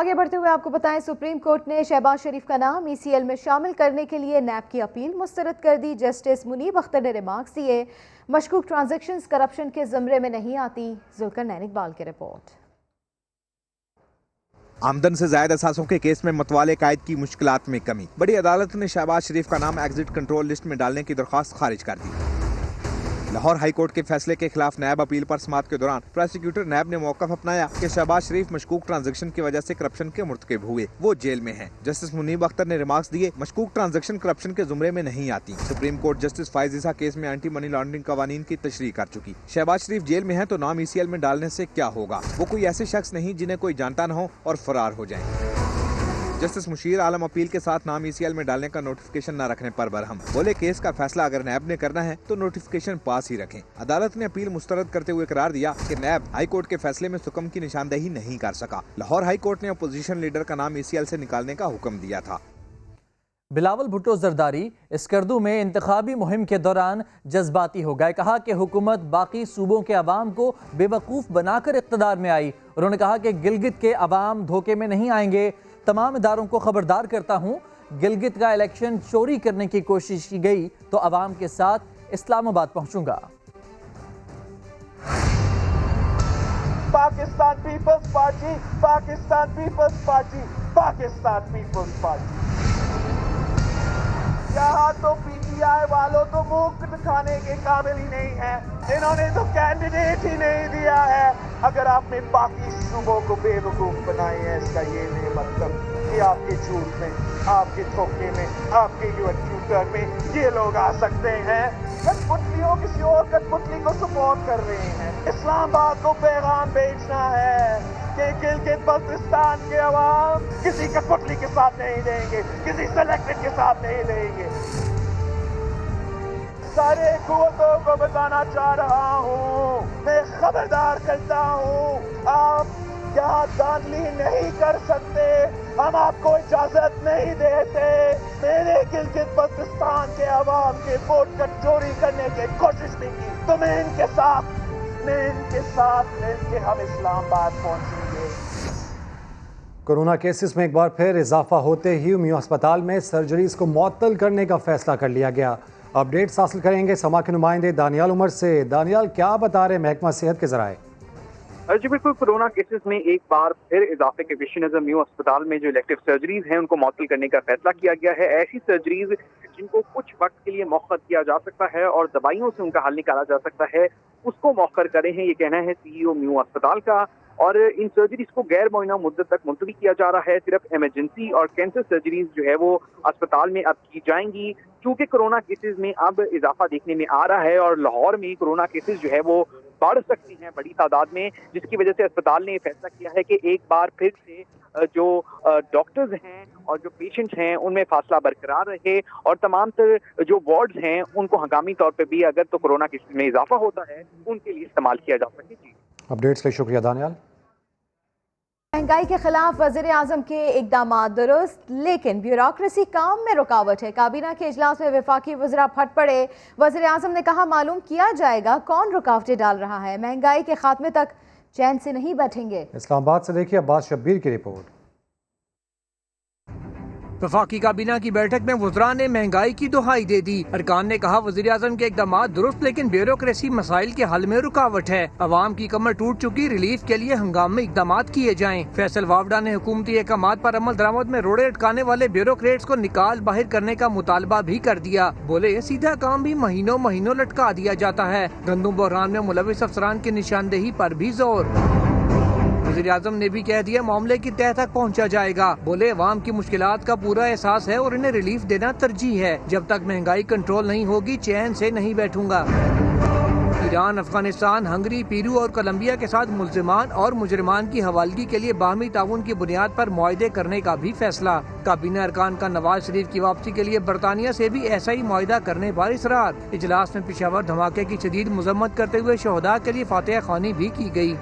آگے بڑھتے ہوئے آپ کو بتائیں سپریم کورٹ نے شہباز شریف کا نام ECL میں شامل کرنے کے لیے نیب کی اپیل مسترد کر دی۔ جسٹس منیب اختر نے ریمارکس دیے، مشکوک ٹرانزیکشنز کرپشن کے زمرے میں نہیں آتی۔ ذوالقرنین اقبال کی رپورٹ۔ آمدن سے زائد اثاثوں کے کیس میں متوالے قائد کی مشکلات میں کمی۔ بڑی عدالت نے شہباز شریف کا نام ایگزٹ کنٹرول لسٹ میں ڈالنے کی درخواست خارج کر دی۔ لاہور ہائی کورٹ کے فیصلے کے خلاف نیب اپیل پر سماعت کے دوران پروسیکیوٹر نیب نے موقف اپنایا کہ شہباز شریف مشکوک ٹرانزیکشن کی وجہ سے کرپشن کے مرتکب ہوئے، وہ جیل میں ہیں۔ جسٹس منیب اختر نے ریمارکس دیے، مشکوک ٹرانزیکشن کرپشن کے زمرے میں نہیں آتی۔ سپریم کورٹ جسٹس فائز عیسیٰ کیس میں اینٹی منی لانڈرنگ قوانین کی تشریح کر چکی۔ شہباز شریف جیل میں ہیں تو نام ECL میں ڈالنے سے کیا ہوگا؟ وہ کوئی ایسے شخص نہیں جنہیں کوئی جانتا نہ ہو اور فرار ہو جائیں۔ جسٹس مشیر عالم اپیل کے ساتھ نام ECL میں ڈالنے کا نوٹیفیکیشن نہ رکھنے پر برہم، بولے کیس کا فیصلہ اگر نیب نے کرنا ہے تو نوٹیفیکیشن پاس ہی رکھیں۔ عدالت نے اپیل مسترد کرتے ہوئے قرار دیا کہ نیب ہائی کورٹ کے فیصلے میں سکم کی نشاندہی نہیں کر سکا۔ لاہور ہائی کورٹ نے اپوزیشن لیڈر کا نام ECL سے نکالنے کا حکم دیا تھا۔ بلاول بھٹو زرداری اسکردو میں انتخابی مہم کے دوران جذباتی ہو گئے، کہا کہ حکومت باقی صوبوں کے عوام کو بے وقوف بنا کر اقتدار میں آئی۔ انہوں نے کہا کہ گلگت کے عوام دھوکے میں نہیں آئیں گے، تمام اداروں کو خبردار کرتا ہوں، گلگت کا الیکشن چوری کرنے کی کوشش کی گئی تو عوام کے ساتھ اسلام آباد پہنچوں گا۔ Pakistan Peoples Party, Pakistan Peoples Party, Pakistan Peoples Party. یہاں تو PTI والوں تو منہ دکھانے کے قابل ہی نہیں ہے، انہوں نے تو کینڈیڈیٹ ہی نہیں دیا ہے۔ اگر آپ نے باقی صوبوں کو بے وقوف بنائی ہے، اس کا یہ نہیں مطلب کہ آپ کے جھوٹ میں، آپ کے دھوکے میں، آپ کے ٹویٹر میں یہ لوگ آ سکتے ہیں۔ کٹ پتلیوں کسی اور کٹ پتلی کو سپورٹ کر رہے ہیں۔ اسلام آباد کو پیغام بھیجنا ہے کہ گلگت بلتستان کے عوام کسی کٹ پتلی کے ساتھ نہیں دیں گے، کسی سلیکٹڈ کے ساتھ نہیں دیں گے۔ سارے قوتوں کو بتانا چاہ رہا ہوں، میں خبردار کرتا ہوں، آپ یہاں دھاندلی نہیں کر سکتے، ہم آپ کو اجازت نہیں دیتے۔ میرے گلگت بلتستان کے عوام کے ووٹ کا چوری کرنے کی کوشش بھی کی تو میں ان کے ساتھ مل کے ہم اسلام آباد پہنچیں گے۔ کورونا کیسز میں ایک بار پھر اضافہ ہوتے ہی میو ہسپتال میں سرجریز کو معطل کرنے کا فیصلہ کر لیا گیا۔ اپڈیٹس حاصل کریں گے سما کے نمائندے دانیال عمر سے۔ دانیال، کیا بتا رہے محکمہ صحت کے ذرائع؟ جی بالکل، کورونا کیسز میں ایک بار پھر اضافے کے پیش نظر میو اسپتال میں جو الیکٹیو سرجریز ہیں ان کو معطل کرنے کا فیصلہ کیا گیا ہے۔ ایسی سرجریز جن کو کچھ وقت کے لیے مؤخر کیا جا سکتا ہے اور دوائیوں سے ان کا حل نکالا جا سکتا ہے، اس کو مؤخر کرے ہیں، یہ کہنا ہے CEO میو اسپتال کا۔ اور ان سرجریز کو غیر معینہ مدت تک ملتوی کیا جا رہا ہے۔ صرف ایمرجنسی اور کینسر سرجریز جو ہے وہ اسپتال میں اب کی جائیں گی، کیونکہ کورونا کیسز میں اب اضافہ دیکھنے میں آ رہا ہے اور لاہور میں کورونا کیسز جو ہے وہ بڑھ سکتی ہیں بڑی تعداد میں، جس کی وجہ سے اسپتال نے یہ فیصلہ کیا ہے کہ ایک بار پھر سے جو ڈاکٹرز ہیں اور جو پیشنٹس ہیں ان میں فاصلہ برقرار رہے اور تمام تر جو وارڈز ہیں ان کو ہنگامی طور پہ بھی اگر تو کورونا کیسز میں اضافہ ہوتا ہے ان کے لیے استعمال کیا جا سکے۔ جی اپڈیٹس کے شکریہ دانیال۔ مہنگائی کے خلاف وزیر اعظم کے اقدامات درست، لیکن بیوروکریسی کام میں رکاوٹ ہے۔ کابینہ کے اجلاس میں وفاقی وزراء پھٹ پڑے۔ وزیر اعظم نے کہا معلوم کیا جائے گا کون رکاوٹیں ڈال رہا ہے، مہنگائی کے خاتمے تک چین سے نہیں بیٹھیں گے۔ اسلام آباد سے دیکھیے عباس شبیر کی رپورٹ۔ وفاقی کابینہ کی بیٹھک میں وزراء نے مہنگائی کی دہائی دے دی۔ ارکان نے کہا وزیر اعظم کے اقدامات درست، لیکن بیوروکریسی مسائل کے حل میں رکاوٹ ہے۔ عوام کی کمر ٹوٹ چکی، ریلیف کے لیے ہنگامی اقدامات کیے جائیں۔ فیصل وافڈا نے حکومتی احکامات پر عمل درآمد میں روڑے اٹکانے والے بیوروکریٹس کو نکال باہر کرنے کا مطالبہ بھی کر دیا۔ بولے سیدھا کام بھی مہینوں لٹکا دیا جاتا ہے۔ گندم بحران میں ملوث افسران کی نشاندہی پر بھی زور۔ وزیر اعظم نے بھی کہہ دیا معاملے کی تہہ تک پہنچا جائے گا۔ بولے عوام کی مشکلات کا پورا احساس ہے اور انہیں ریلیف دینا ترجیح ہے۔ جب تک مہنگائی کنٹرول نہیں ہوگی چین سے نہیں بیٹھوں گا۔ ایران، افغانستان، ہنگری، پیرو اور کولمبیا کے ساتھ ملزمان اور مجرمان کی حوالگی کے لیے باہمی تعاون کی بنیاد پر معاہدے کرنے کا بھی فیصلہ۔ کابینہ ارکان کا نواز شریف کی واپسی کے لیے برطانیہ سے بھی ایسا ہی معاہدہ کرنے پر اصرار۔ اجلاس میں پشاور دھماکے کی شدید مذمت کرتے ہوئے شہداء کے لیے فاتحہ خوانی بھی کی گئی۔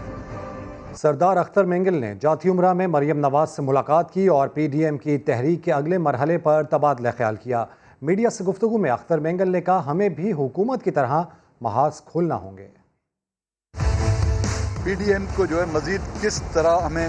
سردار اختر مینگل نے جاتی امرہ میں مریم نواز سے ملاقات کی اور PDM کی تحریک کے اگلے مرحلے پر تبادلہ خیال کیا۔ میڈیا سے گفتگو میں اختر مینگل نے کہا ہمیں بھی حکومت کی طرح محاذ کھولنا ہوں گے۔ PDM کو جو ہے مزید کس طرح ہمیں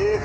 1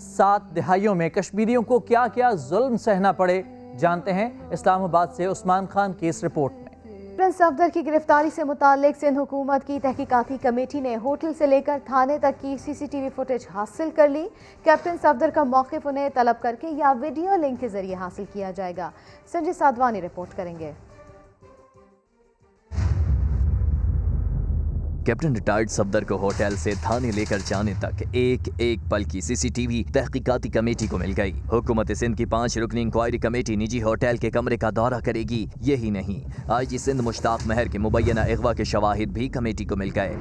7 دہائیوں میں کشمیریوں کو کیا کیا ظلم سہنا پڑے، جانتے ہیں اسلام آباد سے عثمان خان کی اس رپورٹ میں۔ کیپٹن صفدر کی گرفتاری سے متعلق سندھ حکومت کی تحقیقاتی کمیٹی نے ہوٹل سے لے کر تھانے تک کی C C T V footage حاصل کر لی۔ کیپٹن صفدر کا موقف انہیں طلب کر کے یا ویڈیو لنک کے ذریعے حاصل کیا جائے گا۔ سنجے سادوانی رپورٹ کریں گے۔ کیپٹن ریٹائرڈ صفدر کو ہوٹل سے تھانے لے کر جانے تک ایک ایک پل کی سی سی ٹی وی تحقیقاتی کمیٹی کو مل گئی۔ حکومت سندھ کی 5 رکنی انکوائری کمیٹی نجی ہوٹل کے کمرے کا دورہ کرے گی۔ یہی نہیں، آئی جی سندھ مشتاق مہر کے مبینہ اغوا کے شواہد بھی کمیٹی کو مل گئے۔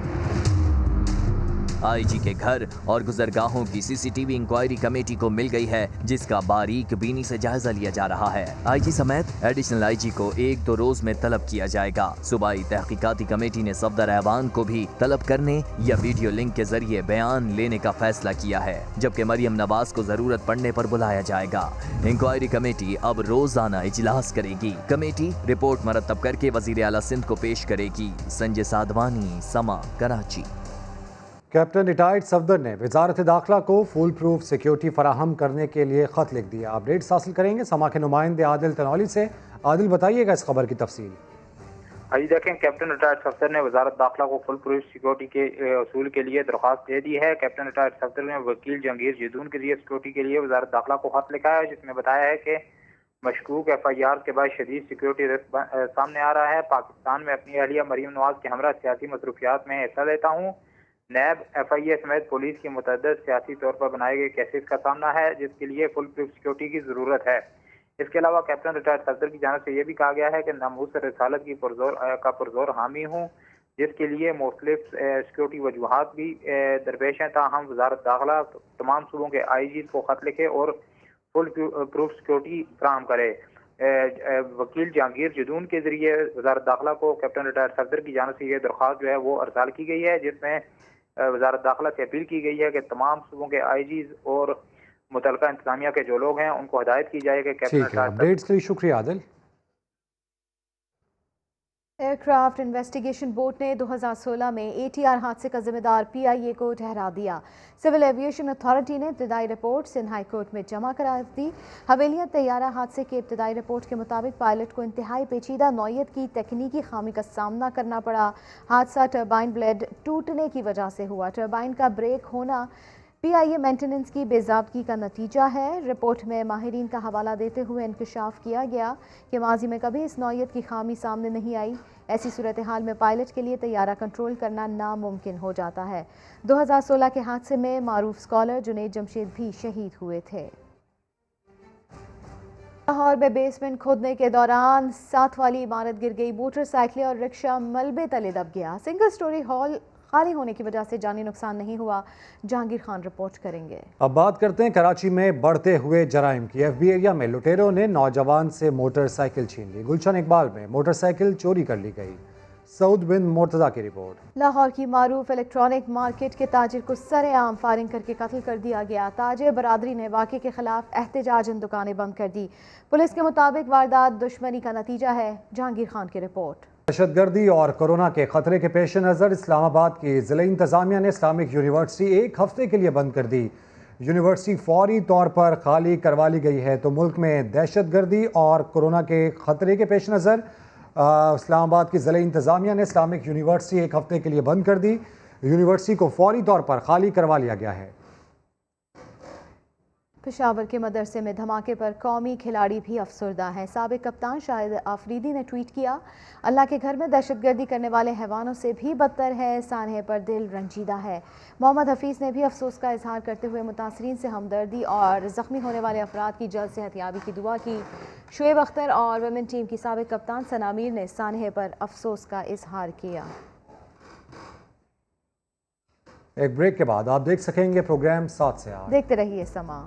آئی جی کے گھر اور گزرگاہوں کی C C T V inquiry committee کو مل گئی ہے، جس کا باریک بینی سے جائزہ لیا جا رہا ہے۔ آئی جی سمیت ایڈیشنل آئی جی کو 1-2 روز میں طلب کیا جائے گا۔ صوبائی تحقیقاتی کمیٹی نے صفدر ایوان کو بھی طلب کرنے یا ویڈیو لنک کے ذریعے بیان لینے کا فیصلہ کیا ہے، جبکہ مریم نواز کو ضرورت پڑنے پر بلایا جائے گا۔ انکوائری کمیٹی اب روزانہ اجلاس کرے گی۔ کمیٹی رپورٹ مرتب کر کے وزیر اعلیٰ سندھ کو پیش کرے گی۔ سنجے سادوانی، سما، کراچی۔ کیپٹن ریٹائرڈ صفدر نے وزارت داخلہ کو فول پروف سیکیورٹی فراہم کرنے کے لیے خط لکھ دیا۔ اپڈیٹس حاصل کریں گے سما کے نمائندے عادل تنولی سے۔ عادل، بتائیے گا اس خبر کی تفصیل۔ جی دیکھیں، کیپٹن ریٹائرڈ صفدر نے وزارت داخلہ کو فل پروف سیکیورٹی کے اصول کے لیے درخواست دے دی ہے۔ کیپٹن ریٹائرڈ صفدر نے وکیل جہانگیر جدون کے ذریعے سیکیورٹی کے لیے وزارت داخلہ کو خط لکھا ہے، جس میں بتایا ہے کہ مشکوک ایف آئی آر کے بعد شدید سیکیورٹی رسک سامنے آ رہا ہے۔ پاکستان میں اپنی اہلیہ مریم نواز کے ہمراہ سیاسی مصروفیات میں حصہ لیتا ہوں۔ نیب، ایف آئی اے سمیت پولیس کی متعدد سیاسی طور پر بنائے گئے کیسز کا سامنا ہے، جس کے لیے فل پروف سیکیورٹی کی ضرورت ہے۔ اس کے علاوہ کیپٹن ریٹائرڈ صفدر کی جانب سے یہ بھی کہا گیا ہے کہ ناموس رسالت کی پرزور حامی ہوں، جس کے لیے مختلف سیکیورٹی وجوہات بھی درپیش ہیں۔ تاہم وزارت داخلہ تمام صوبوں کے آئی جیز کو خط لکھے اور فل پروف سیکیورٹی فراہم کرے۔ وکیل جہانگیر جدون کے ذریعے وزارت داخلہ کو کیپٹن ریٹائرڈ صفدر کی جانب سے یہ درخواست جو ہے وہ ارسال کی گئی ہے، جس میں وزارت داخلہ سے اپیل کی گئی ہے کہ تمام صوبوں کے آئی جیز اور متعلقہ انتظامیہ کے جو لوگ ہیں ان کو ہدایت کی جائے کہ کیپٹن اپڈیٹس کے لیے شکریہ عادل۔ ایئر کرافٹ انویسٹیگیشن بورڈ نے 2016 میں اے ٹی آر حادثے کا ذمہ دار پی آئی اے کو ٹھہرا دیا۔ سول ایویشن اتھارٹی نے ابتدائی رپورٹ سندھ ہائی کورٹ میں جمع کرا دی۔ حویلیہ طیارہ حادثے کے ابتدائی رپورٹ کے مطابق پائلٹ کو انتہائی پیچیدہ نوعیت کی تکنیکی خامی کا سامنا کرنا پڑا۔ حادثہ ٹربائن بلیڈ ٹوٹنے کی وجہ سے ہوا۔ ٹربائن کا بریک ہونا پی آئی اے مینٹیننس کی بے ضابطگی کا نتیجہ ہے۔ رپورٹ میں ماہرین کا حوالہ دیتے ہوئے انکشاف کیا گیا کہ ماضی میں کبھی اس نوعیت کی خامی سامنے نہیں آئی۔ ایسی صورتحال میں پائلٹ کے لیے طیارہ کنٹرول کرنا ناممکن ہو جاتا ہے۔ 2016 کے حادثے میں معروف اسکالر جنید جمشید بھی شہید ہوئے تھے۔ لاہور میں بیسمنٹ کھودنے کے دوران 7 والی عمارت گر گئی۔ موٹر سائیکل اور رکشہ ملبے تلے دب گیا۔ سنگل سٹوری ہال خالی ہونے کی وجہ سے جانی نقصان نہیں ہوا۔ جہانگیر خان رپورٹ کریں گے۔ اب بات کرتے ہیں کراچی میں بڑھتے ہوئے جرائم کی۔ ایف بی ایریا میں لٹیروں نے نوجوان سے موٹر سائیکل چھین لی۔ گلشن اقبال میں موٹر سائیکل چوری کر لی گئی۔ سعود بن مرتضیٰ کی رپورٹ۔ لاہور کی معروف الیکٹرانک مارکیٹ کے تاجر کو سرے عام فائرنگ کر کے قتل کر دیا گیا۔ تاجر برادری نے واقعے کے خلاف احتجاجاً دکانیں بند کر دی۔ پولیس کے مطابق واردات دشمنی کا نتیجہ ہے۔ جہانگیر خان کی رپورٹ۔ دہشت گردی اور کورونا کے خطرے کے پیش نظر اسلام آباد کی ضلع انتظامیہ نے اسلامک یونیورسٹی 1 ہفتے کے لیے بند کر دی۔ یونیورسٹی فوری طور پر خالی کروا لی گئی ہے۔ تو ملک میں دہشت گردی اور کورونا کے خطرے کے پیش نظر اسلام آباد کی ضلع انتظامیہ نے اسلامک یونیورسٹی 1 ہفتے کے لیے بند کر دی۔ یونیورسٹی کو فوری طور پر خالی کروا لیا گیا ہے۔ پشاور کے مدرسے میں دھماکے پر قومی کھلاڑی بھی افسردہ ہیں۔ سابق کپتان شاہد آفریدی نے ٹویٹ کیا، اللہ کے گھر میں دہشت گردی کرنے والے حیوانوں سے بھی بدتر ہے، سانحے پر دل رنجیدہ ہے۔ محمد حفیظ نے بھی افسوس کا اظہار کرتے ہوئے متاثرین سے ہمدردی اور زخمی ہونے والے افراد کی جلد صحت یابی کی دعا کی۔ شعیب اختر اور ویمن ٹیم کی سابق کپتان ثنا میر نے سانحے پر افسوس کا اظہار کیا۔ ایک بریک کے بعد آپ دیکھ سکیں گے پروگرام 7 سے 8۔ دیکھتے رہیے سما۔